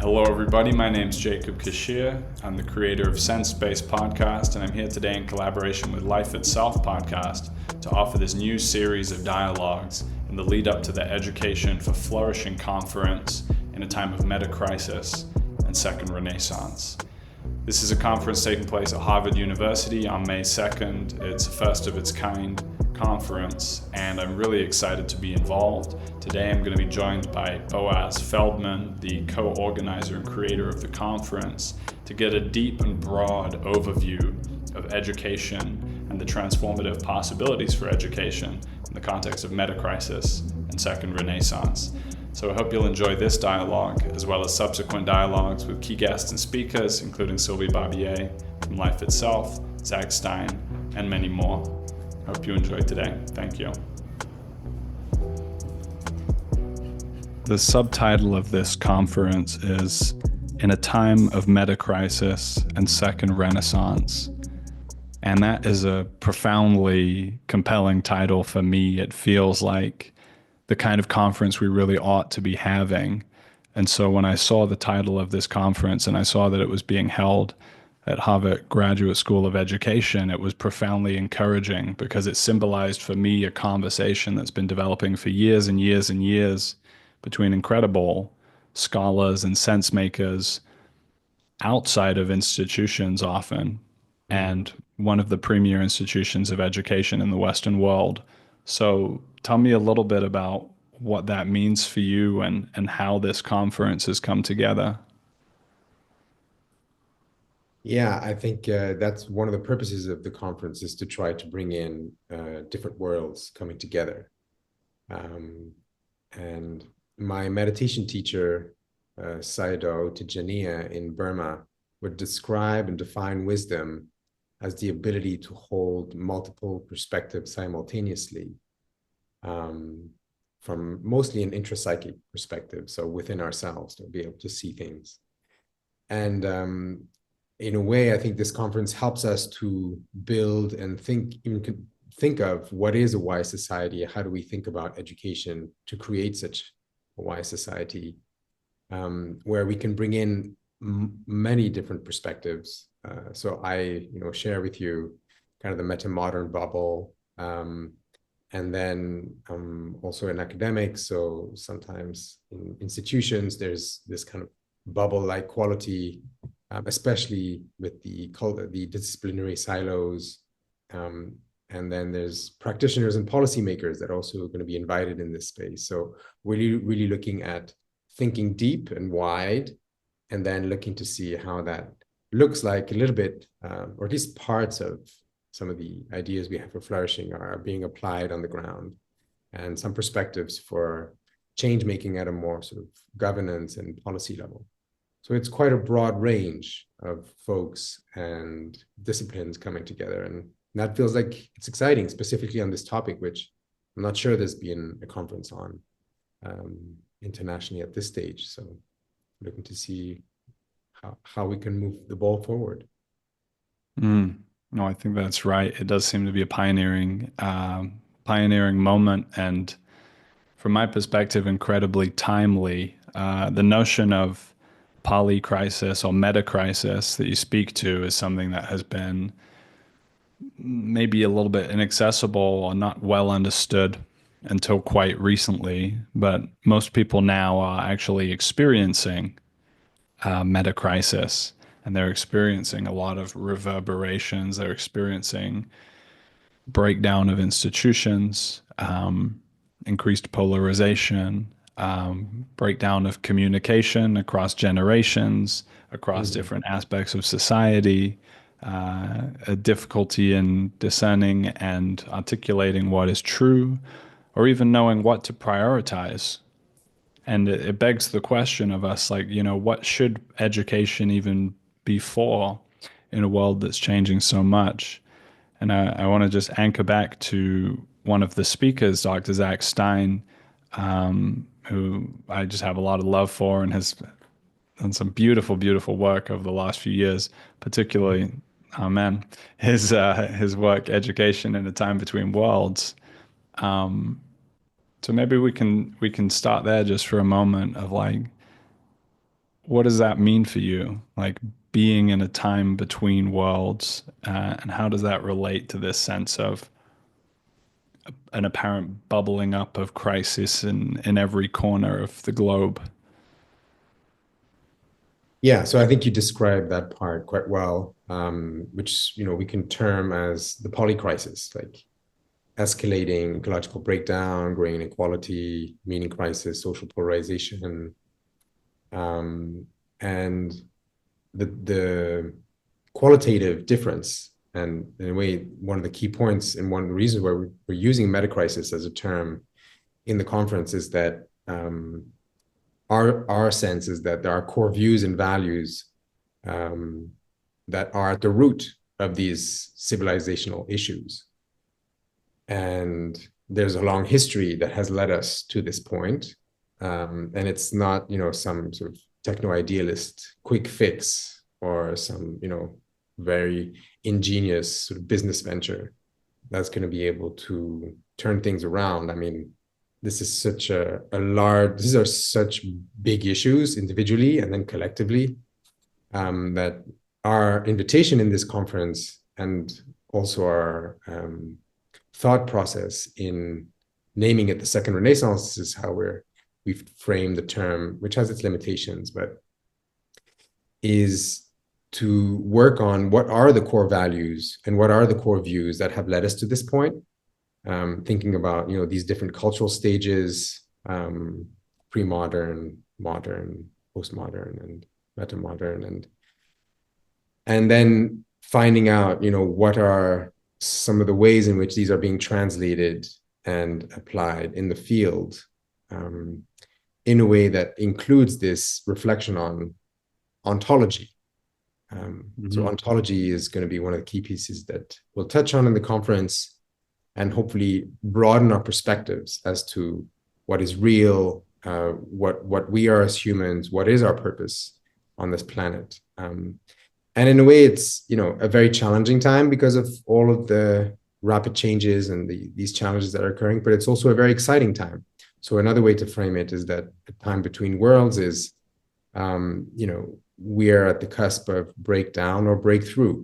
Hello everybody, my name is Jacob Kishere. I'm the creator of SENSESPACE Podcast, and I'm here today in collaboration with Life Itself Podcast to offer this new series of dialogues in the lead up to the Education For Flourishing conference in a time of Metacrisis and Second Renaissance. This is a conference taking place at Harvard University on May 2nd. It's a first of its kind conference, and I'm really excited to be involved. Today I'm going to be joined by Boaz Feldman, the co-organizer and creator of the conference, to get a deep and broad overview of education and the transformative possibilities for education in the context of Metacrisis and Second Renaissance. So I hope you'll enjoy this dialogue, as well as subsequent dialogues with key guests and speakers, including Sylvie Barbier from Life Itself, Zach Stein, and many more. I hope you enjoy today. Thank you. The subtitle of this conference is In a Time of Metacrisis and Second Renaissance. And that is a profoundly compelling title for me. It feels like the kind of conference we really ought to be having. And so when I saw the title of this conference and I saw that it was being held at Harvard Graduate School of Education, it was profoundly encouraging because it symbolized for me a conversation that's been developing for years and years and years between incredible scholars and sense makers outside of institutions often, and one of the premier institutions of education in the Western world. So tell me a little bit about what that means for you and how this conference has come together. Yeah, I think that's one of the purposes of the conference, is to try to bring in different worlds coming together. And my meditation teacher, Sayadaw Tijaniya in Burma, would describe and define wisdom as the ability to hold multiple perspectives simultaneously, from mostly an intrapsychic perspective, so within ourselves, to be able to see things. And in a way, I think this conference helps us to build and think of what is a wise society. How do we think about education to create such a wise society, where we can bring in many different perspectives. So I, share with you kind of the meta-modern bubble, and then also in academics. So sometimes in institutions, there's this kind of bubble-like quality, especially with the disciplinary silos. And then there's practitioners and policymakers that also are going to be invited in this space. So really looking at thinking deep and wide, and then looking to see how that looks like a little bit, or at least parts of some of the ideas we have for flourishing are being applied on the ground, and some perspectives for change making at a more sort of governance and policy level. So it's quite a broad range of folks and disciplines coming together. And that feels like it's exciting, specifically on this topic, which I'm not sure there's been a conference on internationally at this stage. So looking to see how we can move the ball forward. No, I think that's right. It does seem to be a pioneering moment, and from my perspective, incredibly timely. The notion of polycrisis or metacrisis that you speak to is something that has been maybe a little bit inaccessible or not well understood until quite recently, but most people now are actually experiencing metacrisis, and they're experiencing a lot of reverberations. They're experiencing breakdown of institutions, increased polarization, breakdown of communication across generations, across different aspects of society, a difficulty in discerning and articulating what is true, or even knowing what to prioritize. And it begs the question of us, like, what should education even be for in a world that's changing so much? And I want to just anchor back to one of the speakers, Dr. Zach Stein, who I just have a lot of love for and has done some beautiful, beautiful work over the last few years, particularly, his work, Education in a Time Between Worlds. So maybe we can start there just for a moment of like, what does that mean for you? Like being in a time between worlds, and how does that relate to this sense of an apparent bubbling up of crisis in every corner of the globe? Yeah, so I think you described that part quite well, which we can term as the polycrisis, like escalating ecological breakdown, growing inequality, meaning crisis, social polarization, and the qualitative difference. And in a way, one of the key points and one of the reasons why we're using metacrisis as a term in the conference is that our sense is that there are core views and values that are at the root of these civilizational issues. And there's a long history that has led us to this point. And it's not, some sort of techno-idealist quick fix or some, very ingenious sort of business venture that's going to be able to turn things around. I mean, this is such these are such big issues individually and then collectively, that our invitation in this conference and also our thought process in naming it the Second Renaissance is how we've framed the term, which has its limitations, but is to work on what are the core values and what are the core views that have led us to this point. Thinking about, these different cultural stages, pre-modern, modern, postmodern, and metamodern, and then finding out, what are some of the ways in which these are being translated and applied in the field, in a way that includes this reflection on ontology. So ontology is going to be one of the key pieces that we'll touch on in the conference, and hopefully broaden our perspectives as to what is real, what we are as humans, what is our purpose on this planet. And in a way, it's a very challenging time because of all of the rapid changes and these challenges that are occurring, but it's also a very exciting time. So another way to frame it is that the time between worlds is, we are at the cusp of breakdown or breakthrough,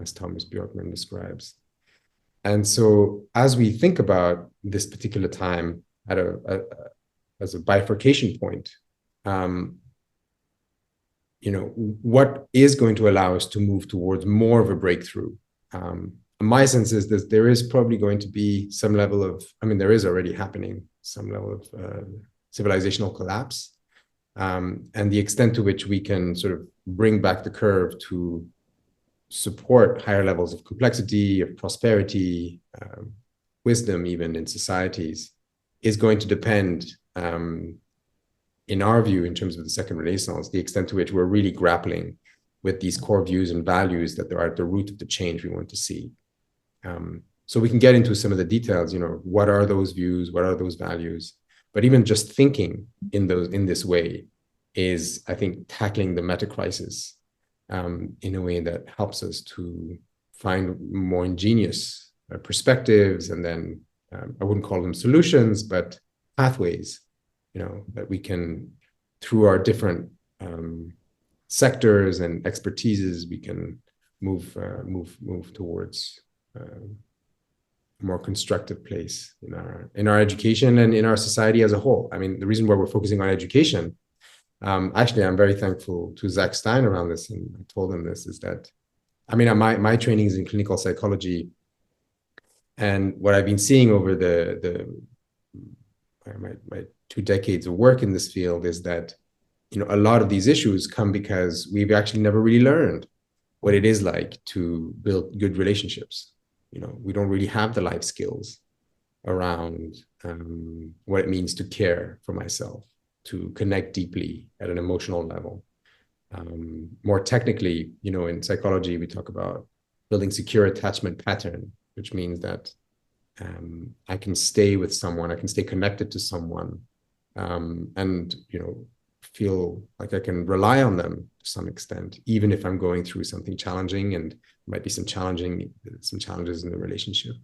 as Thomas Bjorkman describes. And so as we think about this particular time as a bifurcation point, what is going to allow us to move towards more of a breakthrough? My sense is that there is probably going to be some level of, there is already happening, some level of civilizational collapse. And the extent to which we can sort of bring back the curve to support higher levels of complexity, of prosperity, wisdom, even in societies, is going to depend, in our view, in terms of the Second Renaissance, the extent to which we're really grappling with these core views and values that are at the root of the change we want to see. So we can get into some of the details, what are those views, what are those values? But even just thinking in this way is, I think, tackling the metacrisis in a way that helps us to find more ingenious perspectives, and then I wouldn't call them solutions, but pathways, that we can, through our different sectors and expertises, we can move towards a more constructive place in our education and in our society as a whole. The reason why we're focusing on education, actually, I'm very thankful to Zach Stein around this, and I told him this, is that, my training is in clinical psychology, and what I've been seeing over my 2 decades of work in this field is that, a lot of these issues come because we've actually never really learned what it is like to build good relationships. We don't really have the life skills around what it means to care for myself, to connect deeply at an emotional level. More technically, in psychology, we talk about building secure attachment pattern, which means that I can stay with someone, I can stay connected to someone, and feel like I can rely on them to some extent, even if I'm going through something challenging, and might be some challenges in the relationship.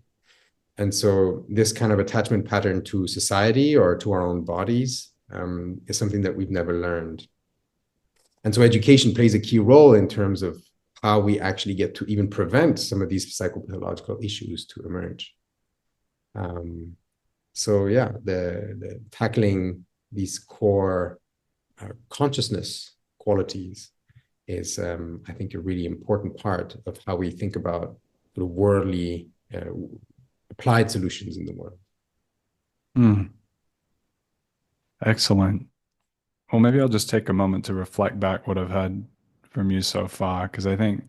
And so this kind of attachment pattern to society or to our own bodies is something that we've never learned. And so education plays a key role in terms of how we actually get to even prevent some of these psychopathological issues to emerge. So yeah, the tackling these core consciousness qualities is, I think, a really important part of how we think about the worldly applied solutions in the world. Excellent. Well, maybe I'll just take a moment to reflect back what I've heard from you so far, because I think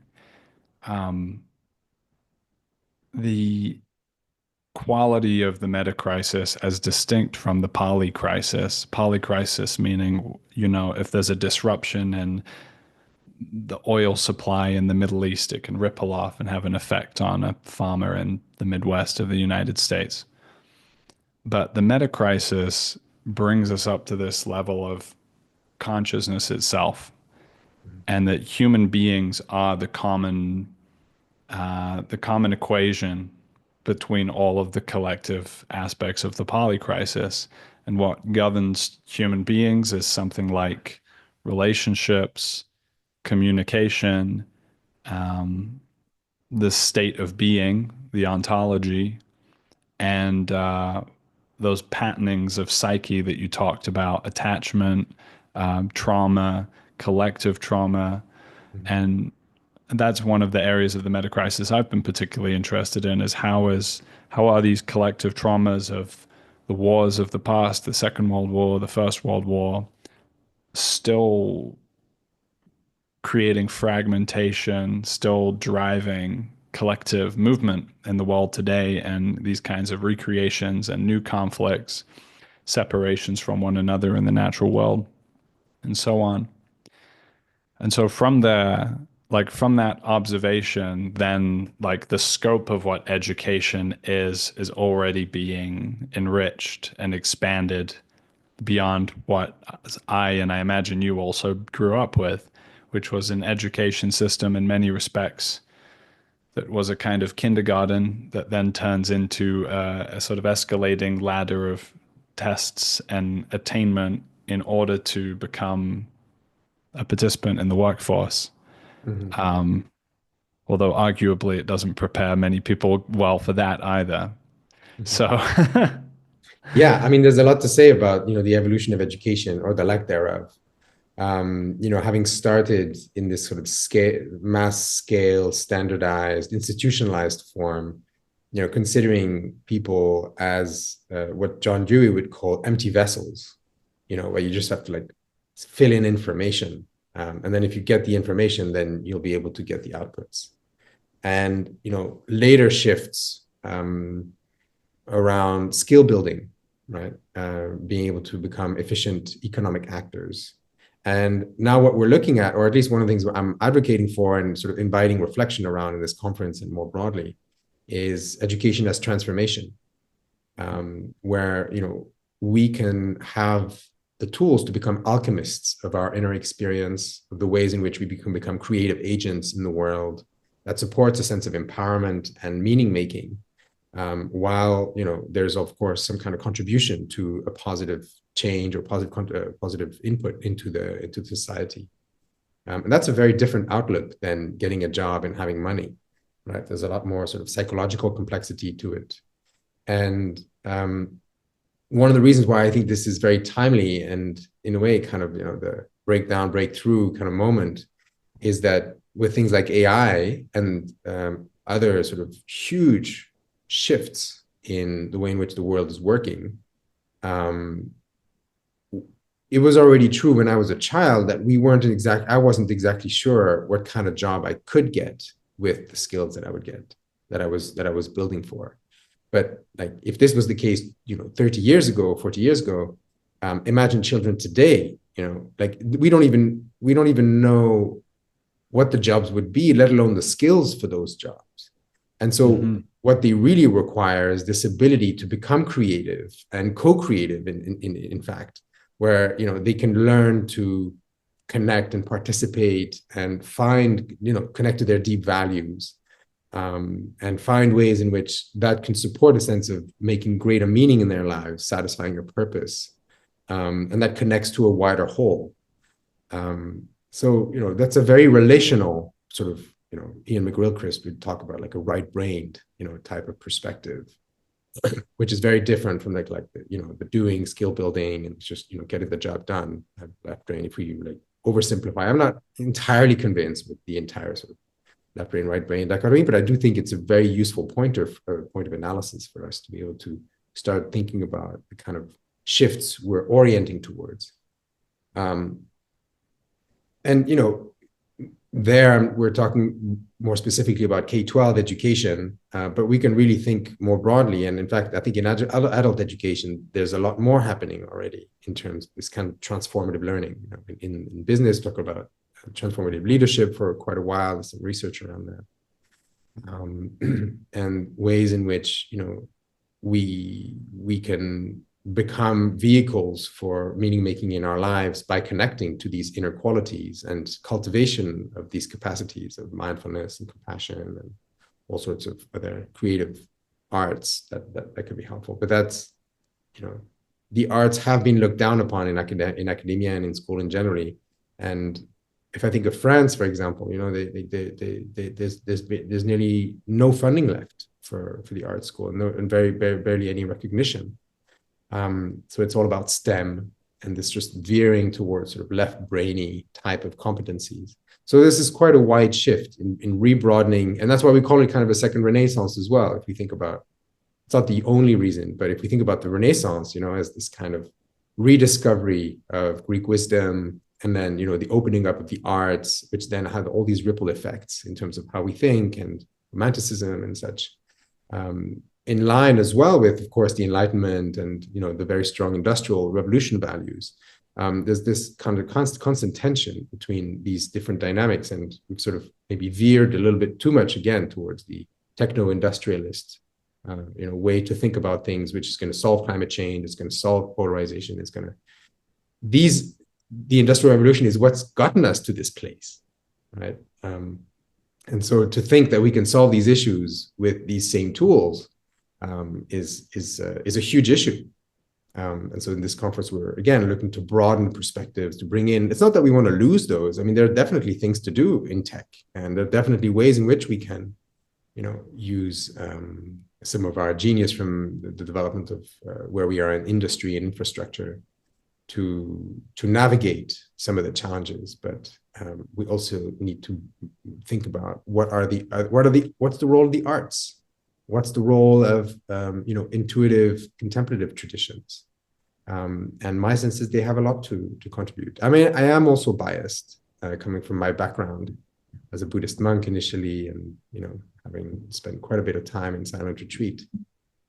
the quality of the metacrisis as distinct from the polycrisis meaning, if there's a disruption in the oil supply in the Middle East, it can ripple off and have an effect on a farmer in the Midwest of the United States. But the metacrisis brings us up to this level of consciousness itself, and that human beings are the common equation between all of the collective aspects of the polycrisis. And what governs human beings is something like relationships, communication, the state of being, the ontology, and those patternings of psyche that you talked about, attachment, trauma, collective trauma. And that's one of the areas of the metacrisis I've been particularly interested in, is how are these collective traumas of the wars of the past, the Second World War, the First World War, still creating fragmentation, still driving collective movement in the world today, and these kinds of recreations and new conflicts, separations from one another in the natural world, and so on. And so from that observation, then the scope of what education is already being enriched and expanded beyond what and I imagine you also grew up with, which was an education system in many respects that was a kind of kindergarten that then turns into a sort of escalating ladder of tests and attainment in order to become a participant in the workforce. Although arguably it doesn't prepare many people well for that either. So yeah, I mean, there's a lot to say about, the evolution of education, or the lack thereof. Having started in this sort of mass scale, standardized, institutionalized form, considering people as what John Dewey would call empty vessels, where you just have to fill in information. And then if you get the information, then you'll be able to get the outputs. And, later shifts around skill building, right? Being able to become efficient economic actors. And now what we're looking at, or at least one of the things I'm advocating for and sort of inviting reflection around in this conference and more broadly, is education as transformation, where, we can have the tools to become alchemists of our inner experience, of the ways in which we can become creative agents in the world that supports a sense of empowerment and meaning making, while there's of course some kind of contribution to a positive change or positive input into society, and that's a very different outlook than getting a job and having money, right? There's a lot more sort of psychological complexity to it, and one of the reasons why I think this is very timely and in a way kind of the breakthrough kind of moment is that with things like AI and other sort of huge shifts in the way in which the world is working, it was already true when I was a child that I wasn't exactly sure what kind of job I could get with the skills that I would get, that I was building for. But if this was the case, 30 years ago, 40 years ago, imagine children today, we don't even know what the jobs would be, let alone the skills for those jobs. And so what they really require is this ability to become creative and co-creative, in fact, where, they can learn to connect and participate and find, connect to their deep values, and find ways in which that can support a sense of making greater meaning in their lives, satisfying your purpose, and that connects to a wider whole. So, that's a very relational sort of, Ian McGilchrist would talk about like a right-brained, type of perspective, which is very different from the doing, skill building, and just, getting the job done. Left brain, if we like oversimplify, I'm not entirely convinced with the entire sort of left brain, right brain dichotomy, but I do think it's a very useful point of analysis for us to be able to start thinking about the kind of shifts we're orienting towards. And there we're talking more specifically about K-12 education, but we can really think more broadly. And in fact, I think in adult education, there's a lot more happening already in terms of this kind of transformative learning. In business, talk about transformative leadership for quite a while. There's some research around that, and ways in which we can become vehicles for meaning making in our lives by connecting to these inner qualities and cultivation of these capacities of mindfulness and compassion and all sorts of other creative arts that could be helpful. But that's, the arts have been looked down upon in academia and in school in generally. And if I think of France, for example, there's nearly no funding left for the art school, and barely any recognition. So it's all about STEM and this just veering towards sort of left brainy type of competencies. So this is quite a wide shift in rebroadening, and that's why we call it kind of a second Renaissance as well. If we think about, it's not the only reason, but if we think about the Renaissance, as this kind of rediscovery of Greek wisdom, and then the opening up of the arts, which then have all these ripple effects in terms of how we think and romanticism and such. In line as well with, of course, the Enlightenment and the very strong industrial revolution values. There's this kind of constant tension between these different dynamics, and we've sort of maybe veered a little bit too much again towards the techno-industrialist way to think about things, which is going to solve climate change, it's going to solve polarization, it's going to the industrial revolution is what's gotten us to this place, right? And so to think that we can solve these issues with these same tools is a huge issue. And so in this conference, we're again looking to broaden perspectives, to bring in, it's not that we want to lose those. I mean, there are definitely things to do in tech, and there are definitely ways in which we can, use some of our genius from the development of where we are in industry and infrastructure to navigate some of the challenges. But we also need to think about what's the role of the arts? What's the role of intuitive contemplative traditions? And my sense is they have a lot to contribute. I mean, I am also biased, coming from my background as a Buddhist monk initially, and having spent quite a bit of time in silent retreat.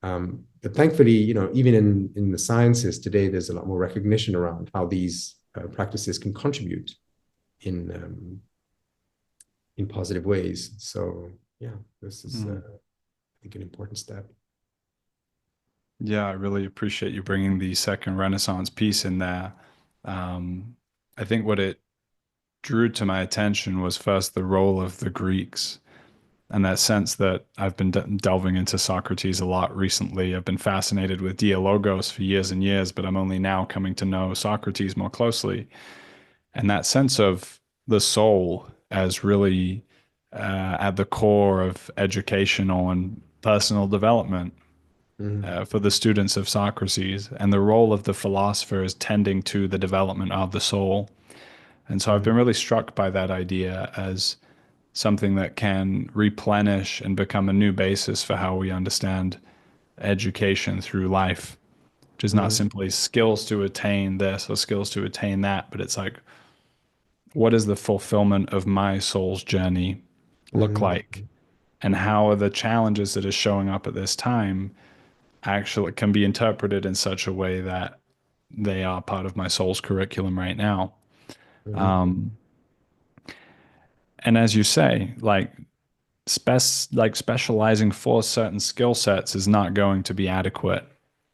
But thankfully, even in the sciences today, there's a lot more recognition around how these practices can contribute in positive ways. So yeah, this is I think an important step. Yeah, I really appreciate you bringing the second Renaissance piece in there. I think what it drew to my attention was first the role of the Greeks, and that sense that I've been delving into Socrates a lot recently. I've been fascinated with dialogos for years and years, but I'm only now coming to know Socrates more closely. And that sense of the soul as really at the core of educational and personal development for the students of Socrates, and the role of the philosopher is tending to the development of the soul. And so I've been really struck by that idea as something that can replenish and become a new basis for how we understand education through life, which is not simply skills to attain this or skills to attain that, but it's like, what is the fulfillment of my soul's journey look like? And how are the challenges that are showing up at this time actually can be interpreted in such a way that they are part of my soul's curriculum right now? And as you say, like specializing for certain skill sets is not going to be adequate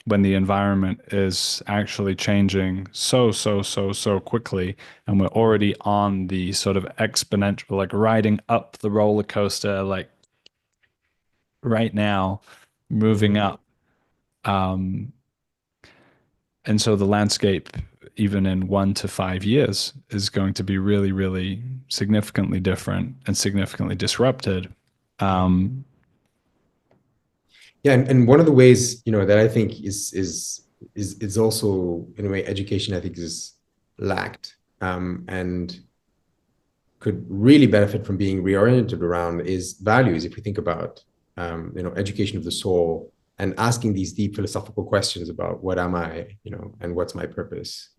when the environment is actually changing so quickly, and we're already on the sort of exponential, like riding up the roller coaster, like right now, moving up. And so the landscape even in 1 to 5 years, is going to be really, really significantly different and significantly disrupted. Yeah, and one of the ways, that I think is also in a way education, I think, is lacked, and could really benefit from being reoriented around is values. If we think about education of the soul and asking these deep philosophical questions about what am I, and what's my purpose.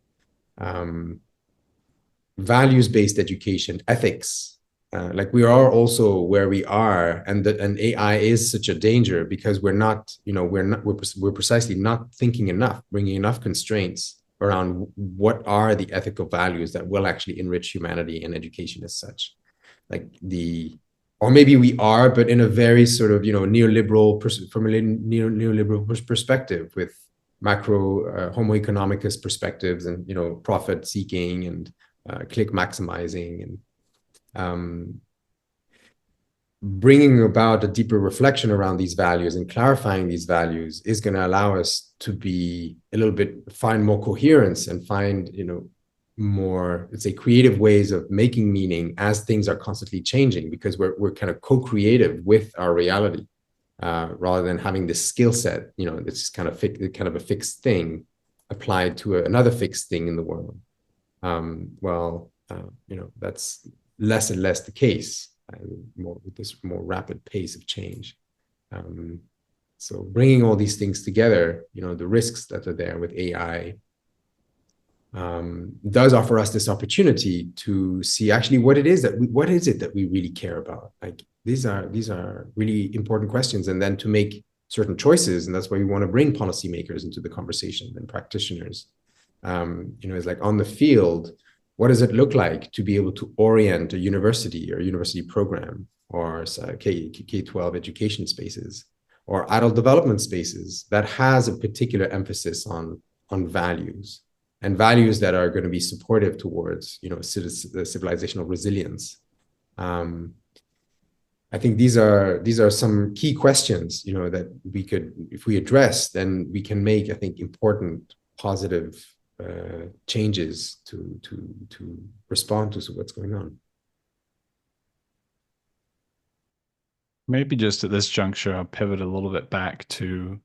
Values-based education, ethics. Like we are also where we are, and AI is such a danger because we're precisely not thinking enough, bringing enough constraints around what are the ethical values that will actually enrich humanity and education as such. Or maybe we are, but in a very sort of neoliberal perspective, with macro homo economicus perspectives, and profit seeking and click maximizing, and bringing about a deeper reflection around these values and clarifying these values is going to allow us to be find more coherence and find more, let's say, creative ways of making meaning as things are constantly changing, because we're kind of co-creative with our reality, rather than having this skill set, that's kind of a fixed thing applied to another fixed thing in the world. That's less and less the case, with this more rapid pace of change. So bringing all these things together, the risks that are there with AI, does offer us this opportunity to see actually what is it that we really care about. Like these are really important questions, and then to make certain choices. And that's why we want to bring policymakers into the conversation and practitioners. It's like on the field, what does it look like to be able to orient a university or university program, or K-12 education spaces, or adult development spaces that has a particular emphasis on values, and values that are going to be supportive towards, the civilizational resilience. I think these are some key questions, that we could, if we address, then we can make, I think, important, positive changes to respond to what's going on. Maybe just at this juncture, I'll pivot a little bit back to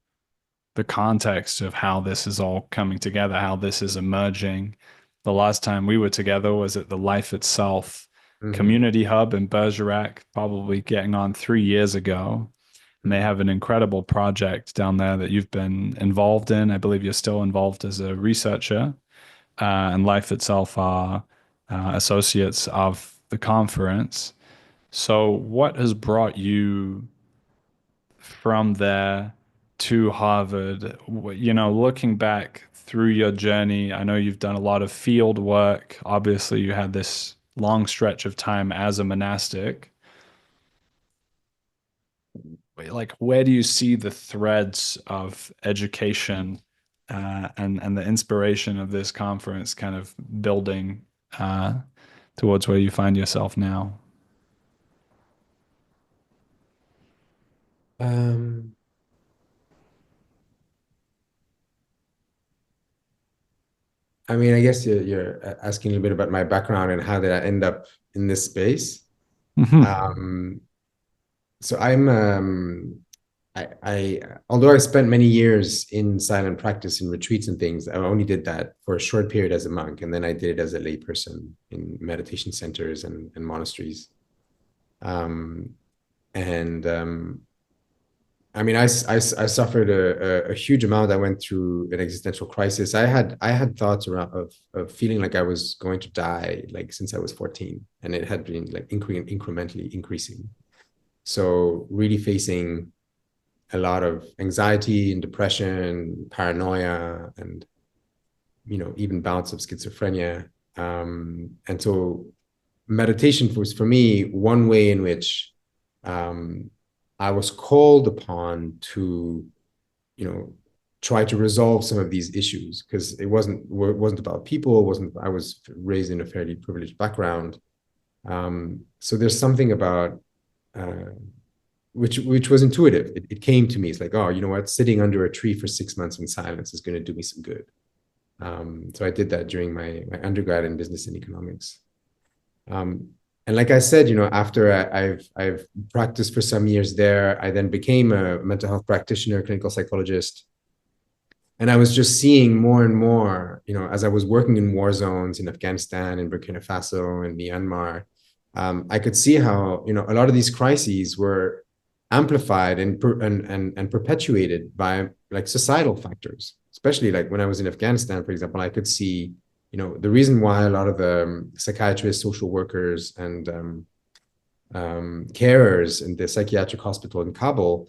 the context of how this is all coming together, how this is emerging. The last time we were together was at the Life Itself Community Hub in Bergerac, probably getting on 3 years ago. And they have an incredible project down there that you've been involved in. I believe you're still involved as a researcher. And Life Itself are associates of the conference. So what has brought you from there to Harvard? Looking back through your journey, I know you've done a lot of field work. Obviously, you had this long stretch of time as a monastic. Like, where do you see the threads of education and the inspiration of this conference kind of building towards where you find yourself now? I mean, I guess you're asking a little bit about my background and how did I end up in this space. So although I spent many years in silent practice in retreats and things, I only did that for a short period as a monk, and then I did it as a layperson in meditation centers and monasteries. I mean, I suffered a huge amount. I went through an existential crisis. I had thoughts of feeling like I was going to die, like since I was 14, and it had been like incrementally increasing. So really facing a lot of anxiety and depression, paranoia, and even bouts of schizophrenia. And so meditation was for me one way in which I was called upon to, try to resolve some of these issues, because it wasn't about people. I was raised in a fairly privileged background. So there's something about, which was intuitive. It came to me. It's like, oh, you know what? Sitting under a tree for 6 months in silence is going to do me some good. So I did that during my undergrad in business and economics. And like I said, after I've practiced for some years there, I then became a mental health practitioner, clinical psychologist. And I was just seeing more and more, as I was working in war zones in Afghanistan and Burkina Faso and Myanmar, I could see how, a lot of these crises were amplified and perpetuated by like societal factors, especially like when I was in Afghanistan, for example. I could see, the reason why a lot of the psychiatrists, social workers, and carers in the psychiatric hospital in Kabul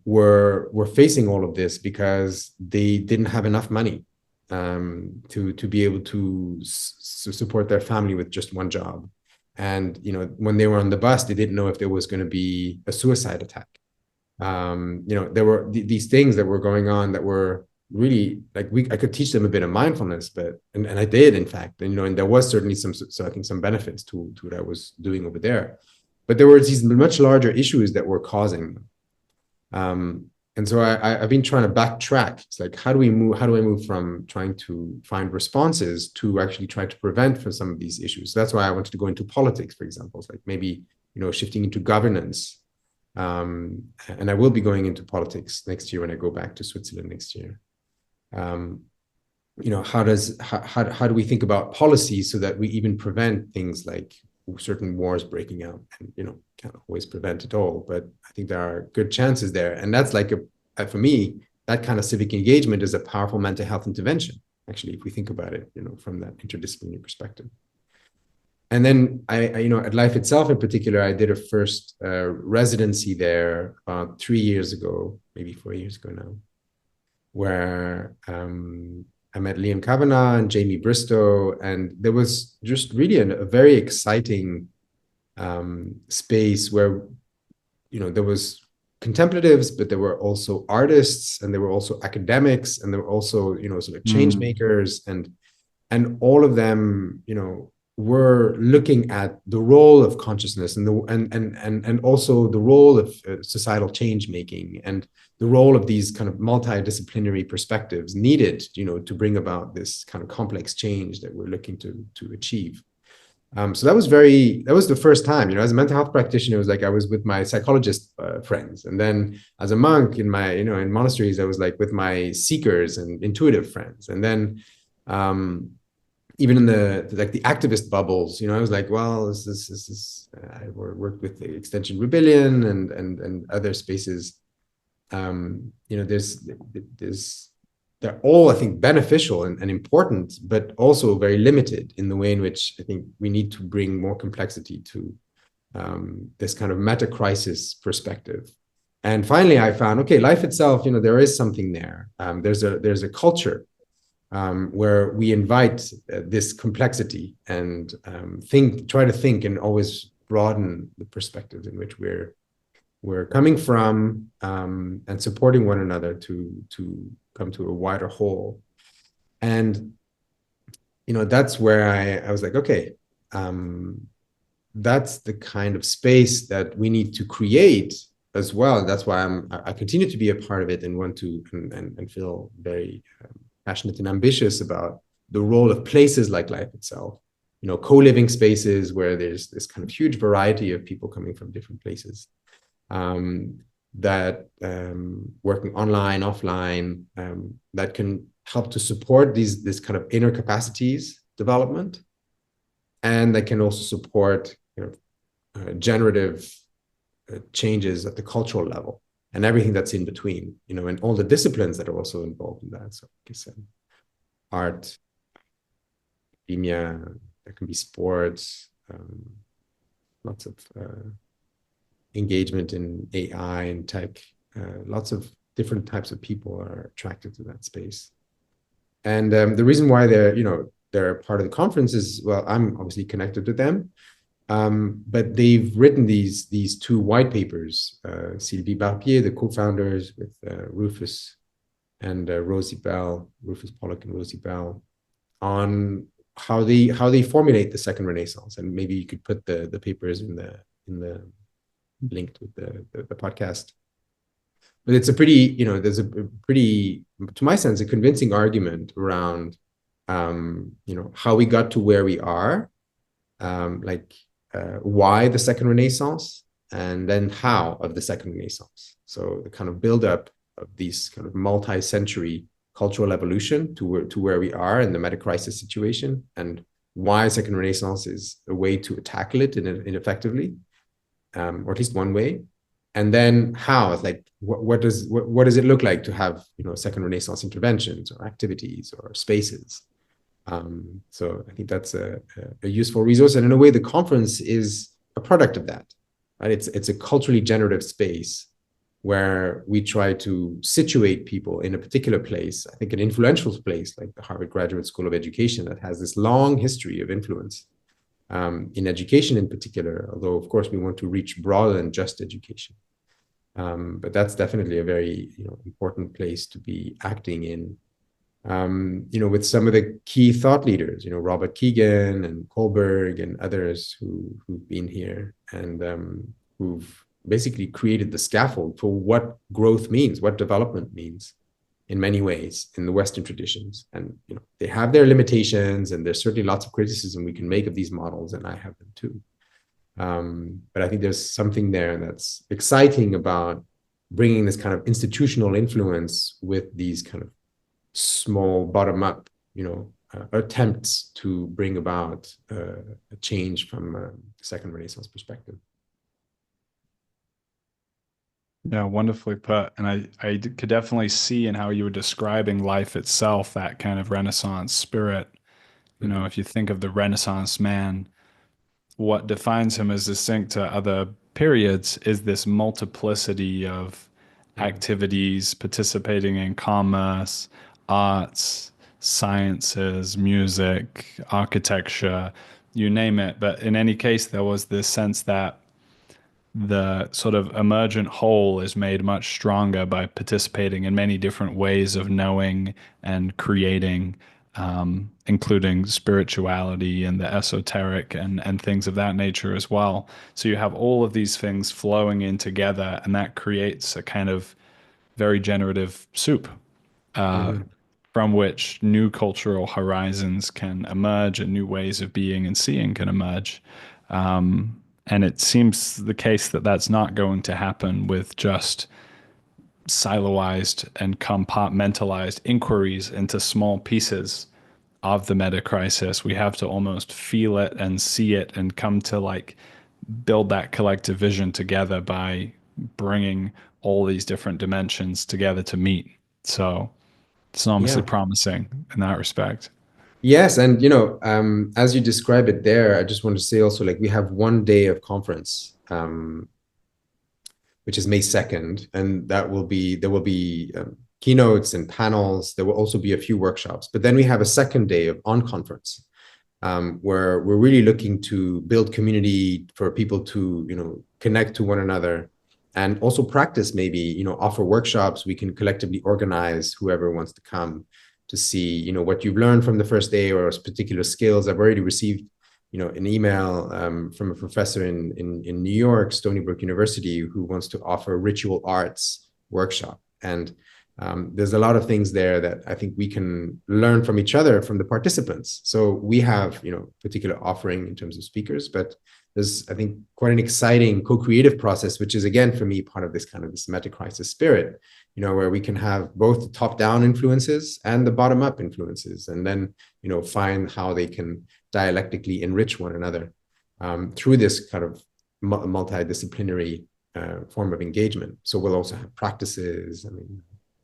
were facing all of this because they didn't have enough money to be able to support their family with just one job. And when they were on the bus, they didn't know if there was going to be a suicide attack. There were these things that were going on that were really like I could teach them a bit of mindfulness, but and I did, in fact, and there was certainly I think some benefits to what I was doing over there, but there were these much larger issues that were causing them. And so I've been trying to backtrack. It's like, how do I move from trying to find responses to actually try to prevent for some of these issues? So that's why I wanted to go into politics, for example. It's like maybe, shifting into governance. And I will be going into politics next year when I go back to Switzerland next year. How do we think about policy so that we even prevent things like certain wars breaking out? And can't always prevent it all, but I think there are good chances there. And that's like for me, that kind of civic engagement is a powerful mental health intervention, actually, if we think about it, from that interdisciplinary perspective. And then I at Life Itself in particular, I did a first residency there about 3 years ago, maybe 4 years ago now, where I met Liam Kavanagh and Jamie Bristow, and there was just really a very exciting space where, there was contemplatives, but there were also artists, and there were also academics, and there were also, sort of change makers, and all of them, were looking at the role of consciousness and also the role of societal change making and the role of these kind of multidisciplinary perspectives needed, to bring about this kind of complex change that we're looking to achieve. So that was the first time, as a mental health practitioner, it was like I was with my psychologist friends. And then as a monk in my, in monasteries, I was like with my seekers and intuitive friends. And then even in the activist bubbles, I was like, well, this is I worked with the Extension Rebellion and other spaces. They're all, I think, beneficial and important, but also very limited in the way in which I think we need to bring more complexity to this kind of meta-crisis perspective. And finally, I found, okay, Life Itself, there is something there. There's a culture where we invite this complexity and try to think and always broaden the perspective in which we're coming from, and supporting one another to come to a wider whole. And that's where I was like, okay, that's the kind of space that we need to create as well. That's why I continue to be a part of it and want to and feel very passionate and ambitious about the role of places like Life Itself, co-living spaces where there's this kind of huge variety of people coming from different places, that working online, offline, that can help to support this kind of inner capacities development, and that can also support generative changes at the cultural level and everything that's in between, and all the disciplines that are also involved in that. So like I said, art, academia, there can be sports, lots of engagement in AI and tech. Lots of different types of people are attracted to that space. And the reason why they're part of the conference is, well, I'm obviously connected to them, but they've written these two white papers, Sylvie Barbier, the co-founders with Rufus and Rosie Bell, Rufus Pollock and Rosie Bell, on how they formulate the Second Renaissance. And maybe you could put the papers in the linked with the podcast. but it's a pretty, there's a pretty, to my sense, a convincing argument around, how we got to where we are, why the Second Renaissance, and then how of the Second Renaissance. So the kind of buildup of these kind of multi-century cultural evolution to where we are in the metacrisis situation, and why Second Renaissance is a way to tackle it effectively, or at least one way. And then how, like, what does it look like to have, Second Renaissance interventions or activities or spaces? So I think that's a useful resource, and in a way, the conference is a product of that. Right? It's a culturally generative space where we try to situate people in a particular place. I think an influential place like the Harvard Graduate School of Education that has this long history of influence in education in particular, although of course we want to reach broader than just education. But that's definitely a very important place to be acting in. With some of the key thought leaders, Robert Keegan and Kohlberg and others who've been here and who've basically created the scaffold for what growth means, what development means in many ways in the Western traditions. And, they have their limitations, and there's certainly lots of criticism we can make of these models, and I have them too. But I think there's something there that's exciting about bringing this kind of institutional influence with these kind of small bottom-up, attempts to bring about a change from a Second Renaissance perspective. Yeah, wonderfully put. And I could definitely see in how you were describing life itself, that kind of Renaissance spirit. If you think of the Renaissance man, what defines him as distinct to other periods is this multiplicity of activities, participating in commerce, arts, sciences, music, architecture, you name it. But in any case, there was this sense that the sort of emergent whole is made much stronger by participating in many different ways of knowing and creating, including spirituality and the esoteric and things of that nature as well. So you have all of these things flowing in together, and that creates a kind of very generative soup from which new cultural horizons can emerge and new ways of being and seeing can emerge. And it seems the case that that's not going to happen with just siloized and compartmentalized inquiries into small pieces of the meta crisis. We have to almost feel it and see it and come to build that collective vision together by bringing all these different dimensions together to meet. So it's enormously promising in that respect. Yes, and as you describe it there, I just want to say also, we have one day of conference, which is May 2nd, and there will be keynotes and panels. There will also be a few workshops, but then we have a second day of on conference, where we're really looking to build community for people to connect to one another, and also practice, maybe offer workshops. We can collectively organize whoever wants to come to see, what you've learned from the first day or particular skills. I've already received, an email from a professor in New York, Stony Brook University, who wants to offer a ritual arts workshop. And there's a lot of things there that I think we can learn from each other, from the participants. So we have, particular offering in terms of speakers, but there's, I think, quite an exciting co-creative process, which is, again, for me, part of this kind of this meta-crisis spirit, where we can have both the top-down influences and the bottom-up influences, and then, find how they can dialectically enrich one another through this kind of multidisciplinary form of engagement. So we'll also have practices.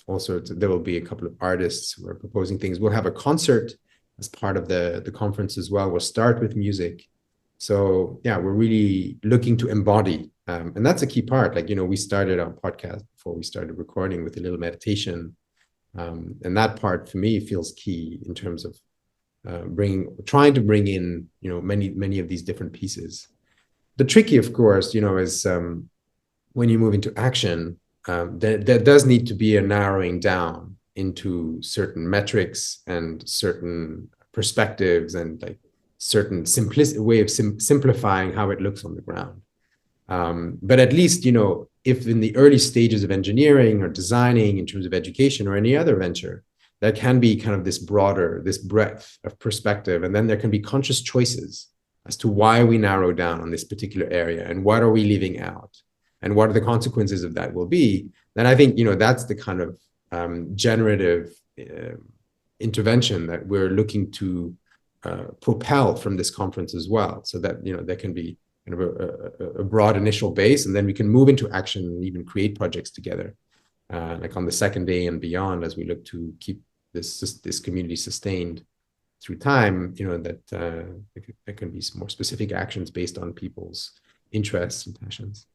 Also, there will be a couple of artists who are proposing things. We'll have a concert as part of the conference as well. We'll start with music. So yeah, we're really looking to embody, and that's a key part. We started our podcast before we started recording with a little meditation, and that part for me feels key in terms of trying to bring in many of these different pieces. The tricky, of course, is when you move into action, there does need to be a narrowing down into certain metrics and certain perspectives and certain way of simplifying how it looks on the ground. But at least, if in the early stages of engineering or designing in terms of education or any other venture, there can be kind of this breadth of perspective. And then there can be conscious choices as to why we narrow down on this particular area and what are we leaving out and what are the consequences of that will be. Then I think, that's the kind of generative intervention that we're looking to propel from this conference as well, so that, there can be kind of a broad initial base, and then we can move into action and even create projects together, like on the second day and beyond, as we look to keep this community sustained through time. That there can be some more specific actions based on people's interests and passions.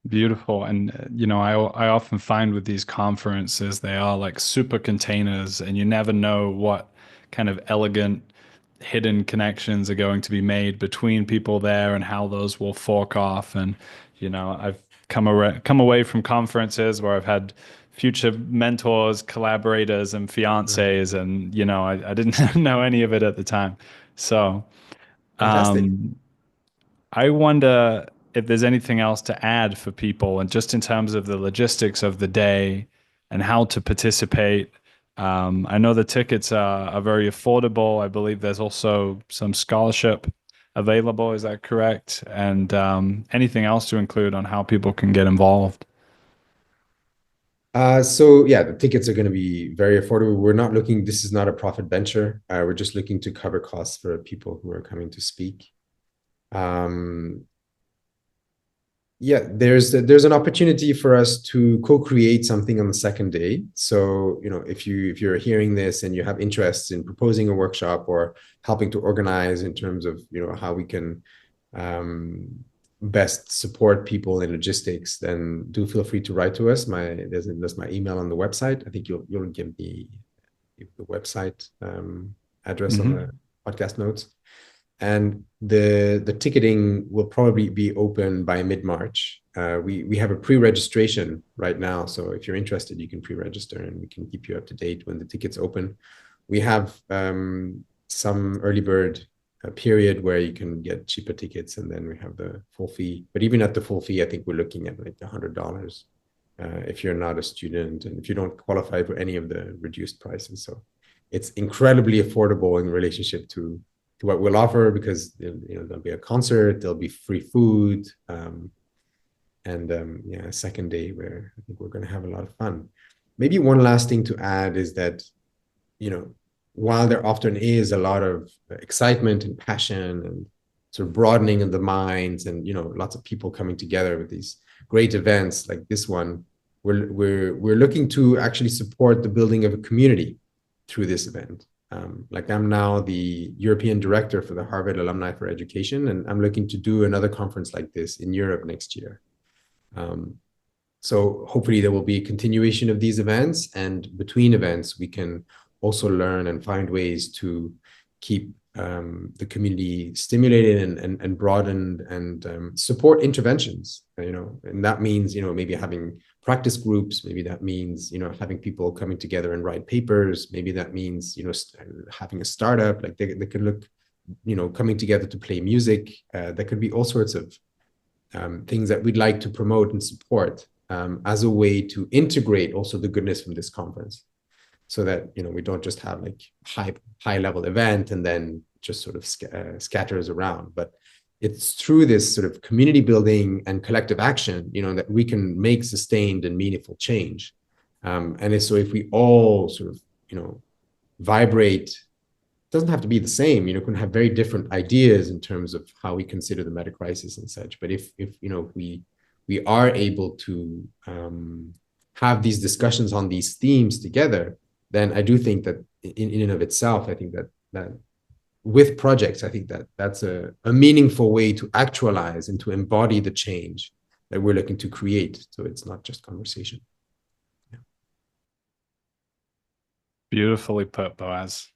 Beautiful. And, I often find with these conferences, they are like super containers, and you never know what kind of elegant hidden connections are going to be made between people there and how those will fork off. And, I've come away from conferences where I've had future mentors, collaborators, and fiancés, and, I didn't know any of it at the time. So, Fantastic. I wonder if there's anything else to add for people, and just in terms of the logistics of the day and how to participate. I know the tickets are very affordable. I believe there's also some scholarship available. Is that correct? And anything else to include on how people can get involved? So yeah, the tickets are going to be very affordable. This is not a profit venture. We're just looking to cover costs for people who are coming to speak. Yeah, there's an opportunity for us to co-create something on the second day. So, if you're hearing this and you have interest in proposing a workshop or helping to organize in terms of, how we can best support people in logistics, then do feel free to write to us. There's my email on the website. I think you'll give the website address on the podcast notes. And the ticketing will probably be open by mid-March. We have a pre-registration right now, so if you're interested, you can pre-register, and we can keep you up to date when the tickets open. We have some early bird period where you can get cheaper tickets, and then we have the full fee. But even at the full fee, I think we're looking at like $100 if you're not a student and if you don't qualify for any of the reduced prices. So it's incredibly affordable in relationship to what we'll offer, because there'll be a concert, there'll be free food, and a second day where I think we're going to have a lot of fun. Maybe one last thing to add is that, while there often is a lot of excitement and passion and sort of broadening of the minds, and lots of people coming together with these great events like this one, we're looking to actually support the building of a community through this event. Like, I'm now the European director for the Harvard Alumni for Education, and I'm looking to do another conference like this in Europe next year. So hopefully there will be a continuation of these events, and between events, we can also learn and find ways to keep the community stimulated and broadened, and support interventions, and that means, maybe having practice groups. Maybe that means, having people coming together and write papers. Maybe that means, having a startup, like they could look, coming together to play music. There could be all sorts of things that we'd like to promote and support as a way to integrate also the goodness from this conference, so that, we don't just have like high level event and then just sort of scatters around, but it's through this sort of community building and collective action, that we can make sustained and meaningful change. And so if we all sort of, vibrate, it doesn't have to be the same, can have very different ideas in terms of how we consider the meta crisis and such. But if we are able to have these discussions on these themes together, then I do think that in and of itself, I think that with projects, I think that's a meaningful way to actualize and to embody the change that we're looking to create. So it's not just conversation. Yeah. Beautifully put, Boaz.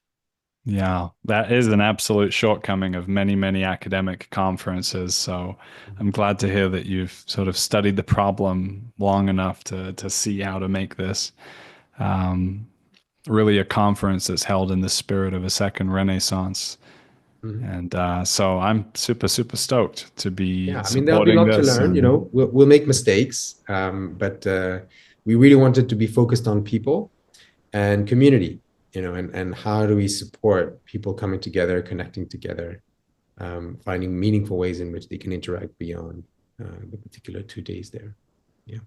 Yeah, that is an absolute shortcoming of many, many academic conferences. So I'm glad to hear that you've sort of studied the problem long enough to see how to make this really a conference that's held in the spirit of a second Renaissance. And so I'm super, super stoked to be there'll be a supporting lot to this. learn. We'll make mistakes, but we really wanted to be focused on people and community, and how do we support people coming together, connecting together, finding meaningful ways in which they can interact beyond the particular 2 days there. Yeah.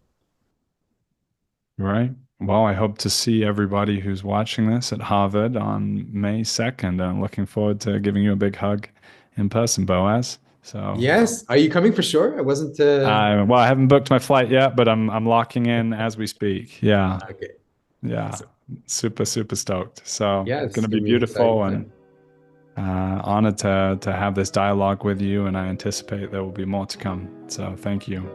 Right. Well, I hope to see everybody who's watching this at Harvard on May 2nd. I'm looking forward to giving you a big hug in person, Boaz. So yes, are you coming for sure? I wasn't. well, I haven't booked my flight yet, but I'm locking in as we speak. Yeah. Okay. Yeah. So, super, super stoked. So yeah, it's going to be beautiful and honored to have this dialogue with you. And I anticipate there will be more to come. So thank you.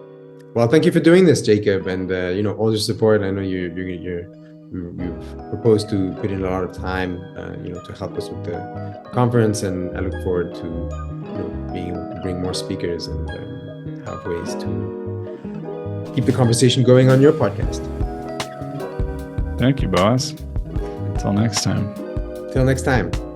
Well, thank you for doing this, Jacob, and all your support. I know you've proposed to put in a lot of time, to help us with the conference, and I look forward to being able to bring more speakers and have ways to keep the conversation going on your podcast. Thank you, Boaz. Until next time. Till next time.